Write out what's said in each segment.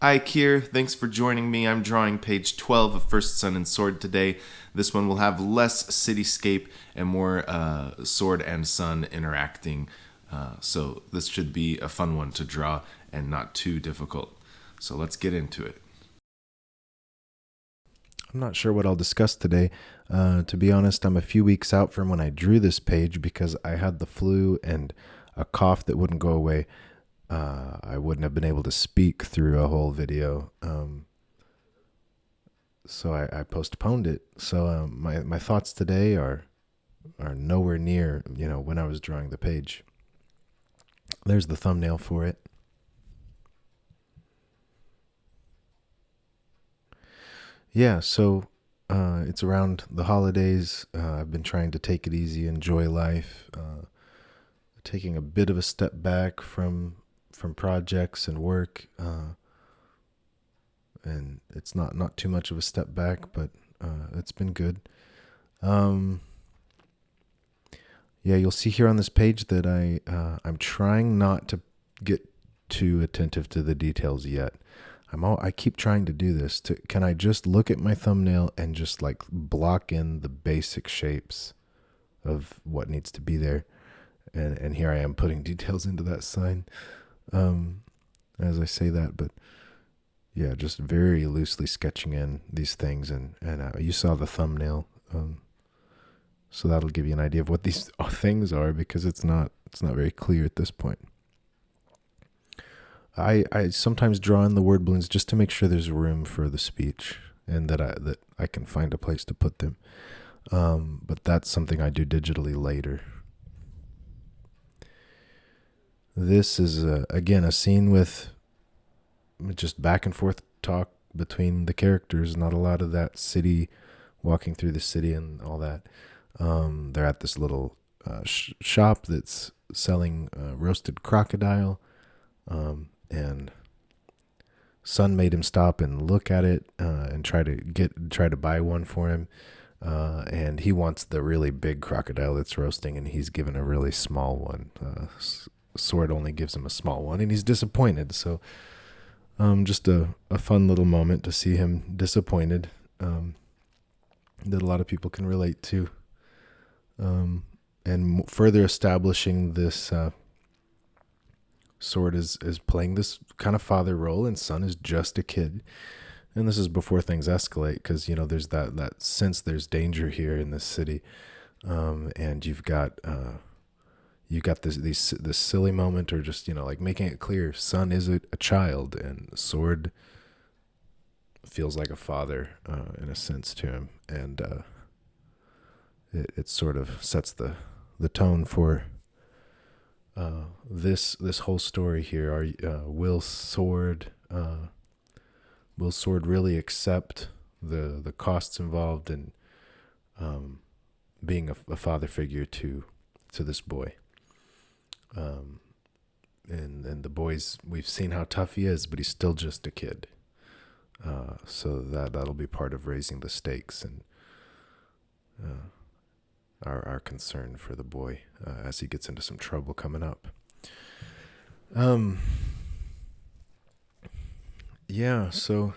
Ike here. Thanks for joining me. I'm drawing page 12 of First Sun and Sword today. This one will have less cityscape and more sword and sun interacting. So this should be a fun one to draw and not too difficult. So let's get into it. I'm not sure what I'll discuss today. To be honest, I'm a few weeks out from when I drew this page because I had the flu and a cough that wouldn't go away. I wouldn't have been able to speak through a whole video. So I postponed it. So my thoughts today are nowhere near, when I was drawing the page. There's the thumbnail for it. Yeah, so it's around the holidays. I've been trying to take it easy, enjoy life, taking a bit of a step back from projects and work, and it's not too much of a step back, but it's been good. Um, yeah, you'll see here on this page that I'm trying not to get too attentive to the details yet. I keep trying to do this. Can I just look at my thumbnail and just like block in the basic shapes of what needs to be there? And here I am putting details into that sign, as I say that, but yeah, just very loosely sketching in these things, and you saw the thumbnail, so that'll give you an idea of what these things are because it's not very clear at this point. I sometimes draw in the word balloons just to make sure there's room for the speech and that I can find a place to put them. But that's something I do digitally later. This is again a scene with just back and forth talk between the characters. Not a lot of that city, walking through the city and all that. They're at this little shop that's selling roasted crocodile. And Sun made him stop and look at it and try to buy one for him. And he wants the really big crocodile that's roasting, and he's given a really small one. Sword only gives him a small one, and he's disappointed. So, just a fun little moment to see him disappointed, that a lot of people can relate to, and further establishing this. Sword is playing this kind of father role, and Sun is just a kid. And this is before things escalate, because there's that sense there's danger here in this city, and you've got this silly moment, or just like making it clear Sun is a child, and Sword feels like a father in a sense to him, and it sort of sets the tone for this whole story here. Will Sword really accept the costs involved in being a father figure to this boy? And the boy's, we've seen how tough he is, but he's still just a kid. So that'll be part of raising the stakes and our concern for the boy as he gets into some trouble coming up. Yeah, so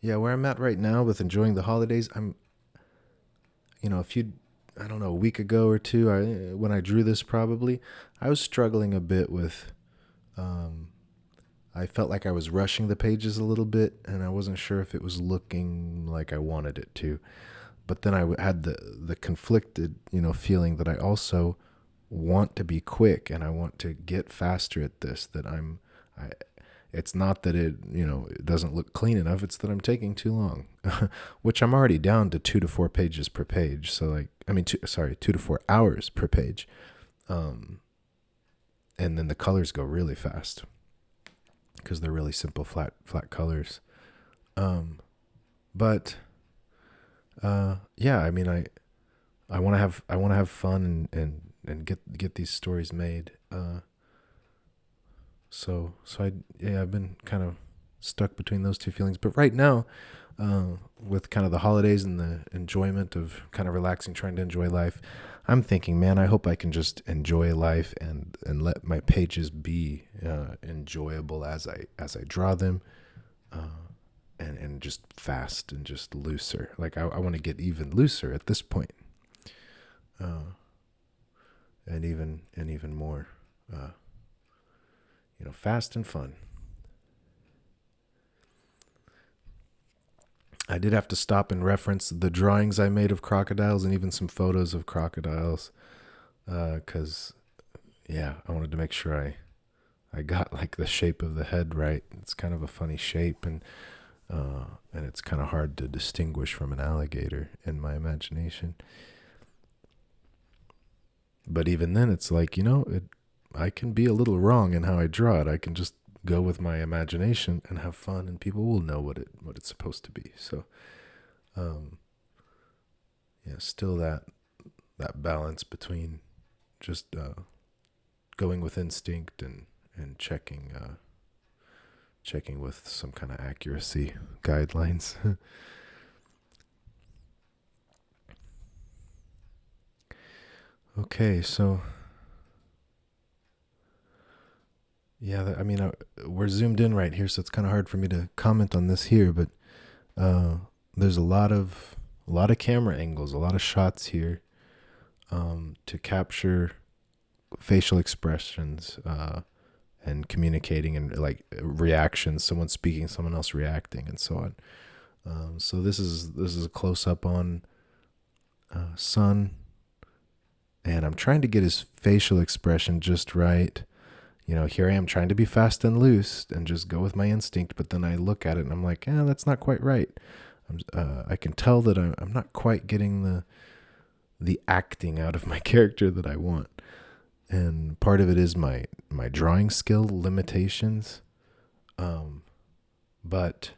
yeah, where I'm at right now with enjoying the holidays, I'm a week ago or two, when I drew this, probably I was struggling a bit with I felt like I was rushing the pages a little bit, and I wasn't sure if it was looking like I wanted it to. But then I had the conflicted, feeling that I also want to be quick and I want to get faster at this. It's not that it doesn't look clean enough. It's that I'm taking too long, which I'm already down to 2 to 4 pages per page. So 2 to 4 hours per page. And then the colors go really fast because they're really simple, flat colors. But yeah, I want to have fun and get these stories made. So I've been kind of stuck between those two feelings. But right now, with kind of the holidays and the enjoyment of kind of relaxing, trying to enjoy life, I'm thinking, man, I hope I can just enjoy life and let my pages be enjoyable as I draw them, and just fast and just looser. Like I want to get even looser at this point, and even more, fast and fun. I did have to stop and reference the drawings I made of crocodiles and even some photos of crocodiles, because, I wanted to make sure I got like the shape of the head right. It's kind of a funny shape, and it's kind of hard to distinguish from an alligator in my imagination. But even then, it's like, I can be a little wrong in how I draw it. I can just go with my imagination and have fun, and people will know what it's supposed to be. So, still that balance between just going with instinct and checking with some kind of accuracy guidelines. Okay, so we're zoomed in right here, so it's kind of hard for me to comment on this here, but there's a lot of camera angles, a lot of shots here, to capture facial expressions, and communicating, and like reactions, someone speaking, someone else reacting, and so on. So this is a close up on Sun, and I'm trying to get his facial expression just right. Here I am trying to be fast and loose and just go with my instinct, but then I look at it and I'm like, that's not quite right. I can tell that I'm not quite getting the acting out of my character that I want. And part of it is my drawing skill limitations. But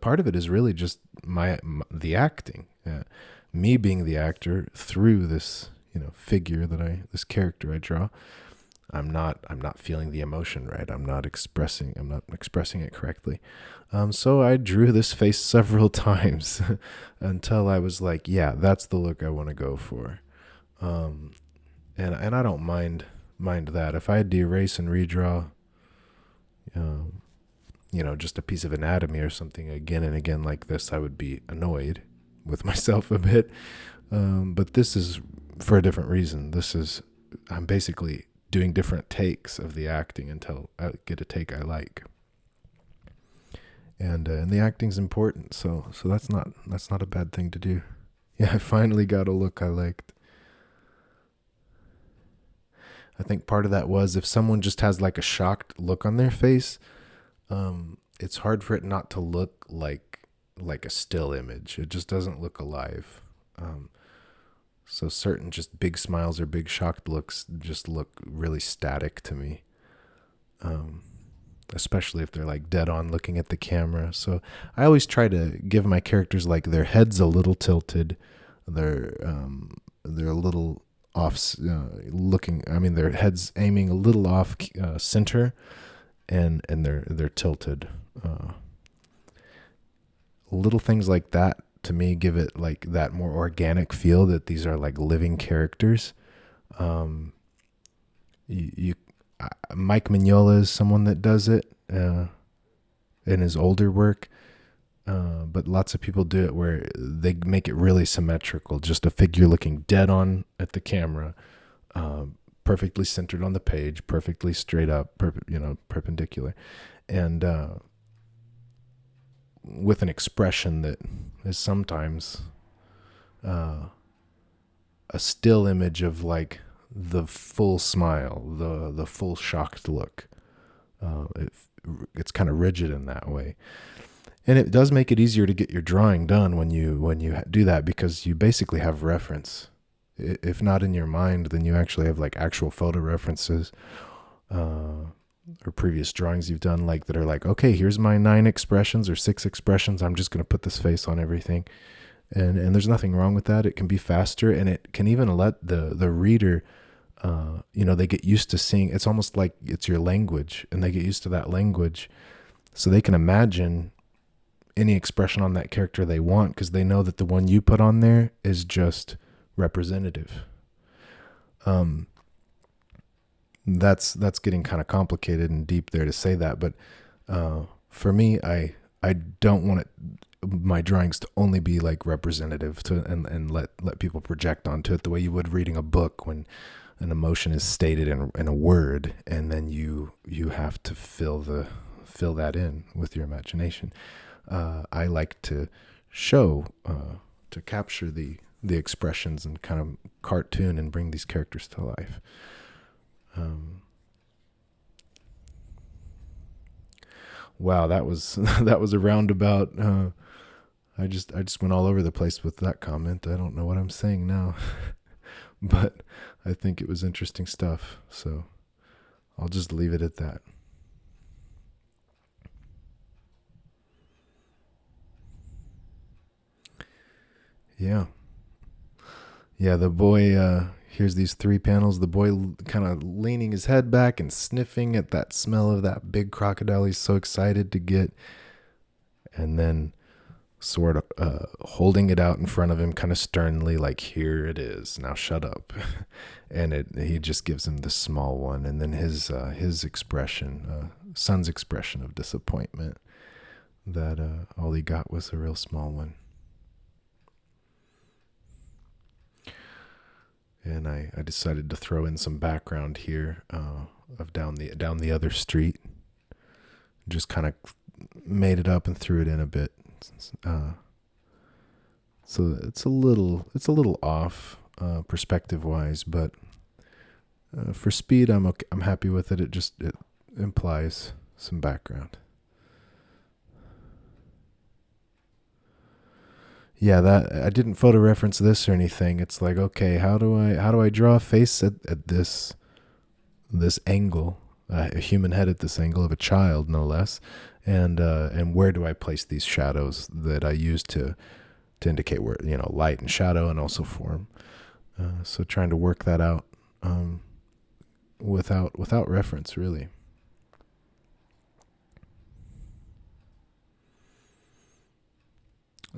part of it is really just the acting, me being the actor through this, figure this character I draw. I'm not feeling the emotion right. I'm not expressing it correctly. So I drew this face several times until I was like, that's the look I want to go for. And I don't mind that. If I had to erase and redraw, just a piece of anatomy or something again and again like this, I would be annoyed with myself a bit. But this is for a different reason. I'm basically doing different takes of the acting until I get a take I like. And the acting's important, so that's not a bad thing to do. I finally got a look I liked. I think part of that was if someone just has like a shocked look on their face, it's hard for it not to look like a still image. It just doesn't look alive. So certain just big smiles or big shocked looks just look really static to me, especially if they're like dead on looking at the camera. So I always try to give my characters like their heads a little tilted, they're a little off looking. I mean, their heads aiming a little off center, and they're tilted. Little things like that to me give it like that more organic feel that these are like living characters. Mike Mignola is someone that does it in his older work, but lots of people do it where they make it really symmetrical, just a figure looking dead on at the camera, perfectly centered on the page, perfectly straight up, perpendicular, and with an expression that is sometimes a still image of like the full smile, the full shocked look. It's kind of rigid in that way, and it does make it easier to get your drawing done when you do that, because you basically have reference. If not in your mind, then you actually have like actual photo references, or previous drawings you've done, like that are like, okay, here's my 9 expressions or 6 expressions. I'm just going to put this face on everything. And there's nothing wrong with that. It can be faster, and it can even let the reader, they get used to seeing. It's almost like it's your language, and they get used to that language. So they can imagine any expression on that character they want because they know that the one you put on there is just representative. That's getting kind of complicated and deep there to say that, but for me, I don't want my drawings to only be like representative to and let people project onto it the way you would reading a book when an emotion is stated in a word, and then you have to fill that in with your imagination. I like to show, to capture the expressions and kind of cartoon and bring these characters to life. Wow, that was that was a roundabout. I just went all over the place with that comment. I don't know what I'm saying now, but I think it was interesting stuff. So I'll just leave it at that. Yeah. Yeah, the boy, here's these 3 panels. The boy kind of leaning his head back and sniffing at that smell of that big crocodile he's so excited to get. And then sort of holding it out in front of him kind of sternly, like, here it is, now shut up. And he just gives him the small one. And then his expression, son's expression of disappointment, that all he got was a real small one. And I decided to throw in some background here of down the other street. Just kind of made it up and threw it in a bit. So it's a little off perspective wise, but for speed, I'm happy with it. It implies some background. Yeah, that I didn't photo reference this or anything. It's like, okay, how do I draw a face at this angle, a human head at this angle of a child, no less, and where do I place these shadows that I use to indicate where, light and shadow and also form. So trying to work that out without reference, really.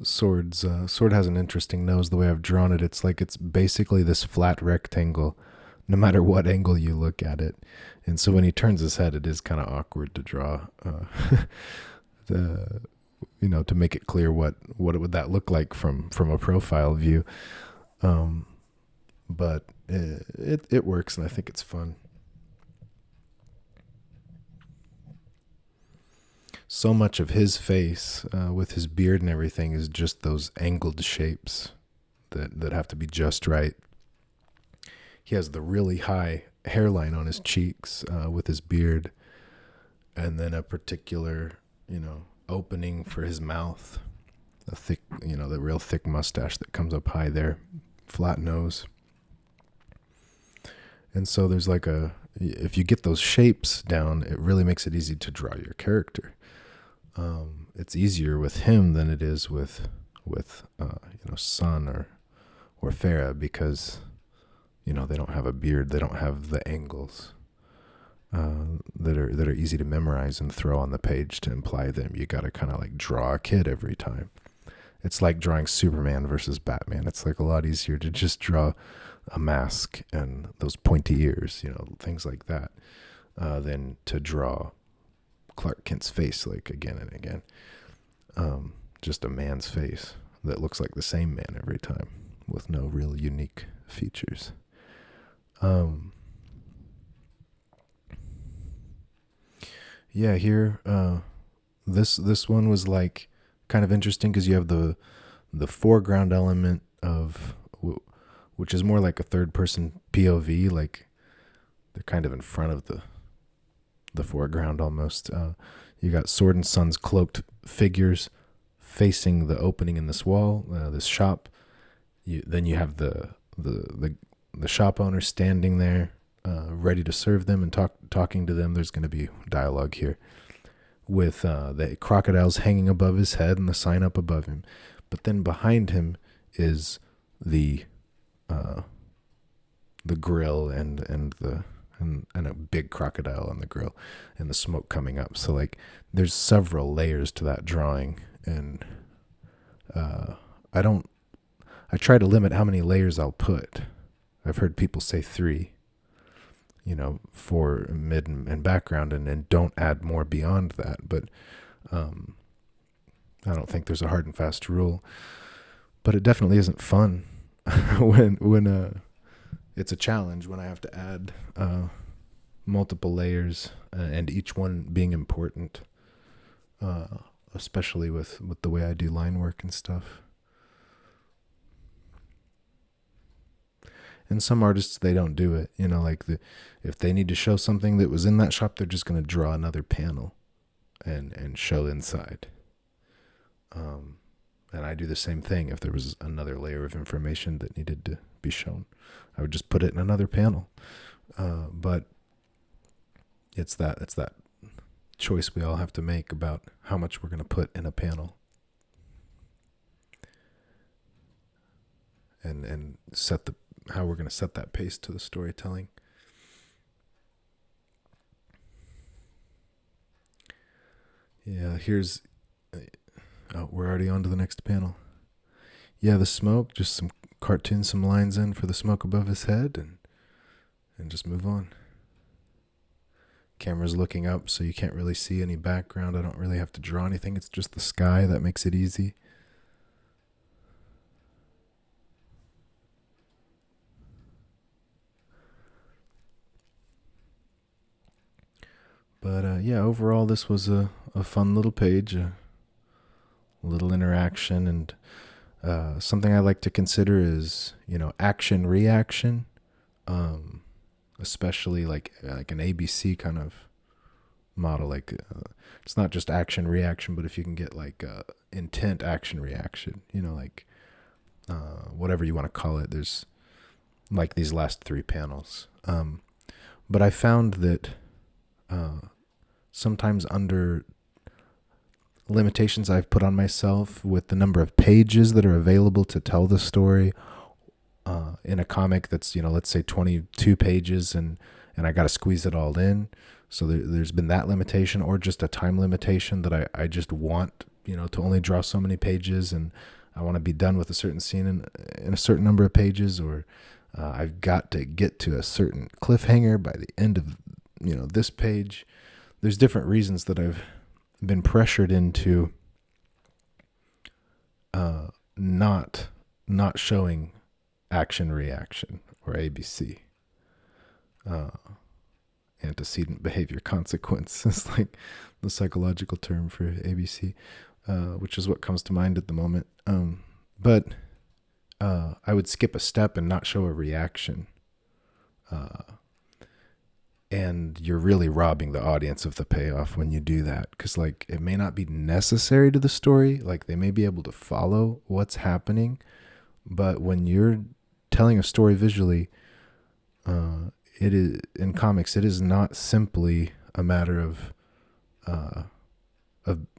Sword has an interesting nose the way I've drawn it. It's like it's basically this flat rectangle no matter what angle you look at it. And so when he turns his head, it is kind of awkward to draw, to make it clear what would that look like from a profile view. But it works, and I think it's fun. So much of his face, with his beard and everything, is just those angled shapes that have to be just right. He has the really high hairline on his cheeks with his beard, and then a particular, opening for his mouth, a thick, the real thick mustache that comes up high there, flat nose. And so there's like if you get those shapes down, it really makes it easy to draw your character. It's easier with him than it is with Sun or Farah, because they don't have a beard, they don't have the angles that are easy to memorize and throw on the page to imply them. You got to kind of like draw a kid every time. It's like drawing Superman versus Batman. It's like a lot easier to just draw a mask and those pointy ears, things like that, than to draw Clark Kent's face like again and again. Just a man's face that looks like the same man every time with no real unique features. Yeah, here, this one was like kind of interesting because you have the foreground element of, which is more like a third person POV, like they're kind of in front of the foreground almost. You got Sword and Sun's cloaked figures facing the opening in this wall, this shop. Then you have the shop owner standing there, ready to serve them and talking to them. There's going to be dialogue here with the crocodiles hanging above his head and the sign up above him. But then behind him is the grill and and a big crocodile on the grill and the smoke coming up. So like there's several layers to that drawing, and I try to limit how many layers I'll put. I've heard people say 3, for mid and background, and don't add more beyond that. But I don't think there's a hard and fast rule. But it definitely isn't fun when it's a challenge when I have to add multiple layers, and each one being important, especially with the way I do line work and stuff. And some artists, they don't do it. If they need to show something that was in that shop, they're just going to draw another panel and show inside. And I do the same thing. If there was another layer of information that needed to be shown, I would just put it in another panel. But it's that choice we all have to make about how much we're going to put in a panel, and how we're going to set that pace to the storytelling. Yeah, we're already on to the next panel. Yeah, the smoke, just some lines in for the smoke above his head, and just move on. Camera's looking up, so you can't really see any background. I don't really have to draw anything. It's just the sky that makes it easy. But overall, this was a fun little page, a little interaction, and something I like to consider is, action reaction, especially like an ABC kind of model. Like it's not just action reaction, but if you can get like intent action reaction, whatever you want to call it. There's like these last 3 panels, but I found that sometimes under limitations I've put on myself with the number of pages that are available to tell the story in a comic that's, let's say 22 pages, and I got to squeeze it all in. So there's been that limitation, or just a time limitation that I just want, to only draw so many pages, and I want to be done with a certain scene in a certain number of pages, or I've got to get to a certain cliffhanger by the end of, this page. There's different reasons that I've been pressured into not showing action reaction, or ABC, antecedent behavior consequence is like the psychological term for ABC, which is what comes to mind at the moment. But I would skip a step and not show a reaction, and you're really robbing the audience of the payoff when you do that, because like it may not be necessary to the story. Like they may be able to follow what's happening, but when you're telling a story visually, it is in comics. It is not simply a matter of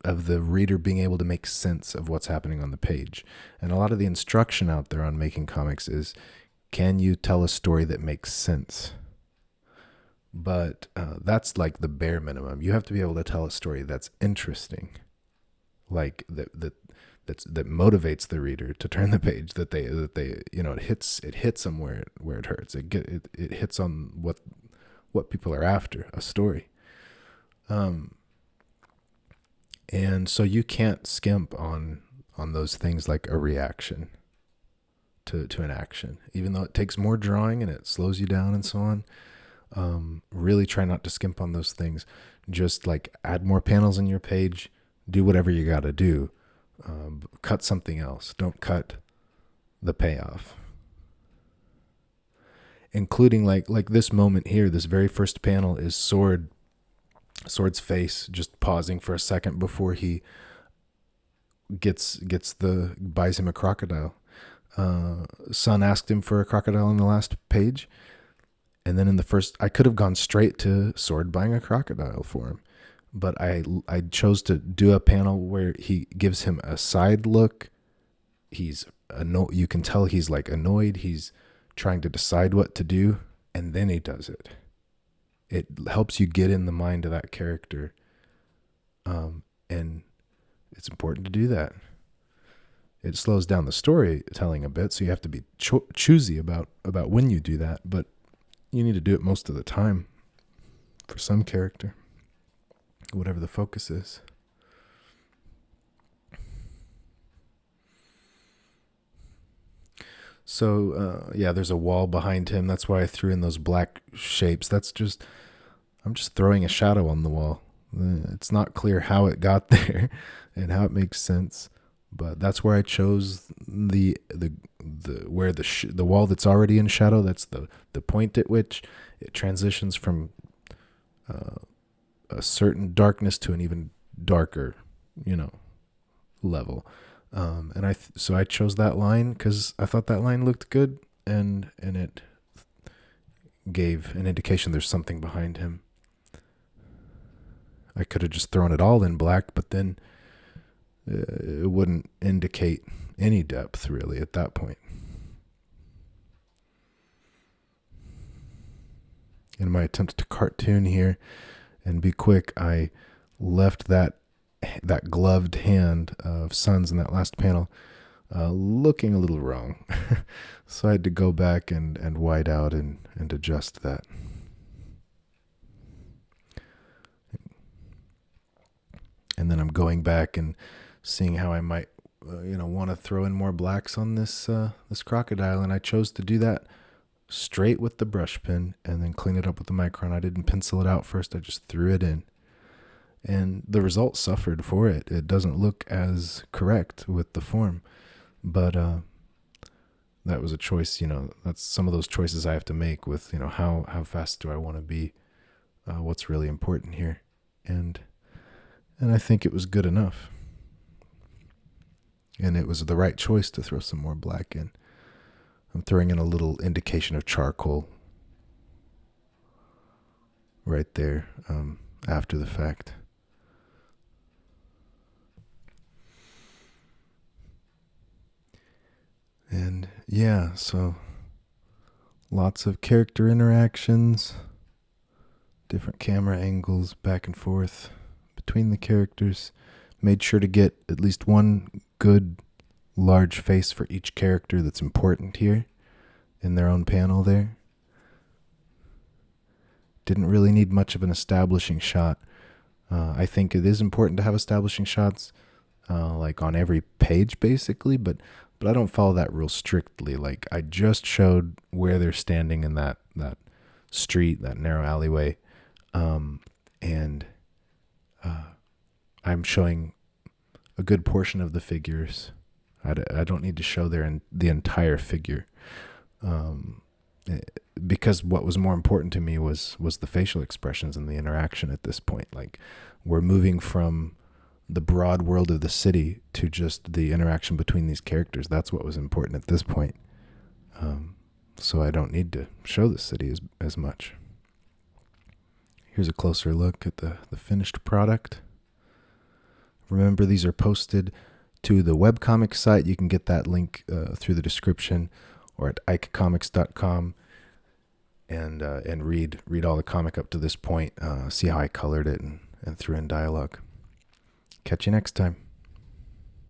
the reader being able to make sense of what's happening on the page. And a lot of the instruction out there on making comics is, can you tell a story that makes sense? But that's like the bare minimum. You have to be able to tell a story that's interesting, like that motivates the reader to turn the page. That they it hits them where it hurts. It hits on what people are after, a story. And so you can't skimp on those things like a reaction to an action, even though it takes more drawing and it slows you down and so on. Really try not to skimp on those things. Just like add more panels in your page, do whatever you got to do. Cut something else. Don't cut the payoff. Including like this moment here, this very first panel is Sword's face just pausing for a second before he buys him a crocodile. Sun asked him for a crocodile in the last page. And then in the first, I could have gone straight to Sword buying a crocodile for him, but I chose to do a panel where he gives him a side look. He's you can tell he's like annoyed. He's trying to decide what to do, and then he does it. it helps you get in the mind of that character. And it's important to do that. It slows down the storytelling a bit, so you have to be choosy about when you do that, but you need to do it most of the time for some character, whatever the focus is. So, there's a wall behind him. That's why I threw in those black shapes. I'm just throwing a shadow on the wall. It's not clear how it got there and how it makes sense, but that's where I chose the wall that's already in shadow. That's the point at which it transitions from a certain darkness to an even darker, level. So I chose that line because I thought that line looked good, and it gave an indication there's something behind him. I could have just thrown it all in black, but then it wouldn't indicate any depth really at that point. In my attempt to cartoon here and be quick, I left that gloved hand of Sun's in that last panel looking a little wrong. So I had to go back and white out and adjust that. And then I'm going back and seeing how I might want to throw in more blacks on this crocodile, and I chose to do that straight with the brush pen and then clean it up with the micron. I didn't pencil it out first, I just threw it in. And the result suffered for it. It doesn't look as correct with the form. But that was a choice, that's some of those choices I have to make with, how fast do I want to be? What's really important here? And I think it was good enough. And it was the right choice to throw some more black in. I'm throwing in a little indication of charcoal right there after the fact. And so lots of character interactions, different camera angles back and forth between the characters. Made sure to get at least one good large face for each character that's important here in their own panel there. Didn't really need much of an establishing shot. I think it is important to have establishing shots like on every page basically, but I don't follow that rule strictly. Like I just showed where they're standing in that street, that narrow alleyway, and I'm showing a good portion of the figures. I don't need to show the entire figure, because what was more important to me was the facial expressions and the interaction at this point. Like we're moving from the broad world of the city to just the interaction between these characters. That's what was important at this point. So I don't need to show the city as much. Here's a closer look at the finished product. Remember, these are posted to the webcomic site. You can get that link through the description or at ikecomics.com and read all the comic up to this point. See how I colored it and threw in dialogue. Catch you next time.